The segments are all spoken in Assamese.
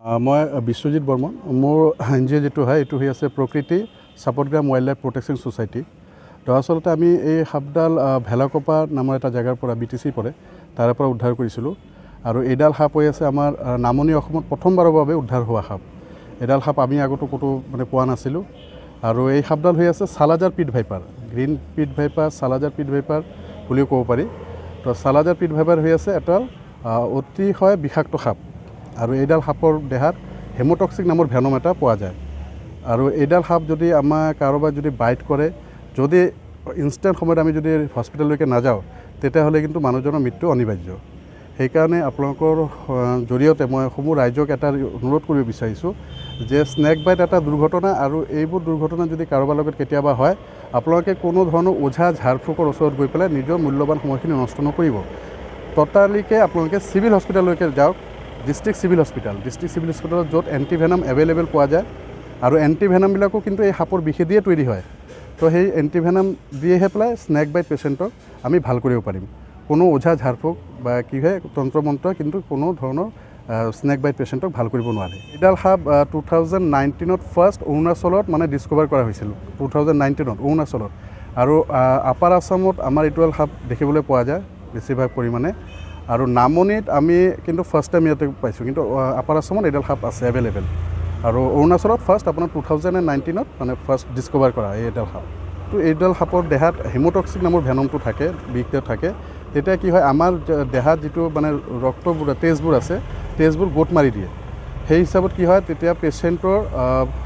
মই বিশ্বজিৎ বৰ্মন মোৰ এনজিঅ' যেটো হয় এইটো হৈ আছে প্ৰকৃতি Sapatgram wild life protection society দৰাচলতে আমি এই সাপডাল ভেলাকোপা নামৰ এটা জায়গাৰ পৰা বিটিসি পৰে তাৰ পৰা উদ্ধাৰ কৰিছিলোঁ আৰু এইডাল সাপ হৈ আছে আমাৰ নামনি অসমত প্ৰথমবাৰৰ বাবে উদ্ধাৰ হোৱা সাপ এইডাল সাপ আমি আগতো ক'তো মানে পোৱা নাছিলোঁ আৰু এই সাপডাল হৈ আছে Salazar pit viper green pit viper Salazar pit viper বুলিও ক'ব পাৰি তো সালাজাৰ পিট ভাইপাৰ হৈ আছে এটা অতিশয় বিষাক্ত সাপ আৰু এইডাল সাপৰ দেহাত হেমোটক্সিক নামৰ ভেনম এটা পোৱা যায় আৰু এইডাল সাপ যদি আমাৰ কাৰোবাৰ যদি বাইট কৰে যদি ইনষ্টেণ্ট সময়ত আমি যদি হস্পিটেললৈকে নাযাওঁ তেতিয়াহ'লে কিন্তু মানুহজনৰ মৃত্যু অনিবাৰ্য সেইকাৰণে আপোনালোকৰ জৰিয়তে মই সমূহ ৰাইজক এটা অনুৰোধ কৰিব বিচাৰিছোঁ যে স্নেক বাইট এটা দুৰ্ঘটনা আৰু এইবোৰ দুৰ্ঘটনা যদি কাৰোবাৰ লগত কেতিয়াবা হয় আপোনালোকে কোনো ধৰণৰ ওঝা ঝাৰফুকৰ ওচৰত গৈ পেলাই নিজৰ মূল্যৱান সময়খিনি নষ্ট নকৰিব ততালিকে আপোনালোকে চিভিল হস্পিটেললৈকে যাওক ডিষ্ট্ৰিক্ট চিভিল হস্পিটেলত য'ত এণ্টিভেনাম এভেইলেবল পোৱা যায় আৰু এণ্টিভেনামবিলাকো কিন্তু এই সাপৰ বিষে দিয়ে তৈরি হয় তো সেই এণ্টিভেনাম দিয়েহে পেলাই স্নেক বাইট পেচেণ্টক আমি ভাল কৰিব পাৰিম কোনো ওঝা ঝাৰফুক বা কি হয় তন্ত্ৰমন্ত্ৰ কিন্তু কোনো ধৰণৰ স্নেক বাইট পেচেণ্টক ভাল কৰিব নোৱাৰে এইডাল সাপ 2019ত ফাৰ্ষ্ট অৰুণাচলত মানে ডিস্কভাৰ কৰা হৈছিল 2019ত অৰুণাচলত আৰু আপাৰ আসামত আমাৰ এইডাল সাপ দেখিবলৈ পোৱা যায় বেছিভাগ পৰিমাণে আৰু নামনিত আমি কিন্তু ফাৰ্ষ্ট টাইম ইয়াতে পাইছোঁ কিন্তু আপাৰ আসামত এইডাল সাপ আছে এভেইলেবল আৰু অৰুণাচলত ফাৰ্ষ্ট আপোনাৰ 2019ত মানে ফাৰ্ষ্ট ডিস্কভাৰ কৰা এইডাল সাপ তো এইডাল সাপৰ দেহাত হেমোটক্সিক নামৰ ভেনমটো থাকে বিষটো থাকে তেতিয়া কি হয় আমাৰ দেহাত যিটো মানে ৰক্তবোৰ তেজবোৰ আছে তেজবোৰ গোট মাৰি দিয়ে সেই হিচাপত কি হয় তেতিয়া পেচেণ্টৰ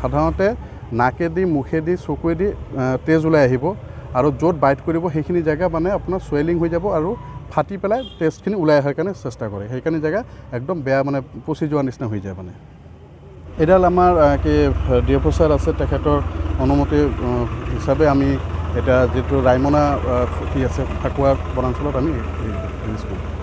সাধাৰণতে নাকেদি মুখেদি চকুৱেদি তেজ ওলাই আহিব আৰু য'ত বাইট কৰিব সেইখিনি জেগা মানে আপোনাৰ চুৱেলিং হৈ যাব আৰু ফাটি পেলাই তেজখিনি ওলাই অহাৰ কাৰণে চেষ্টা কৰে সেইকাৰণে জেগা একদম বেয়া মানে পচি যোৱাৰ নিচিনা হৈ যায় মানে এডাল আমাৰ কি ডিএফঅ ছাৰ আছে তেখেতৰ অনুমতি হিচাপে আমি এটা যিটো ৰাইমনা কি আছে ফাকুৱা বনাঞ্চলত আমি ৰিলিজ কৰোঁ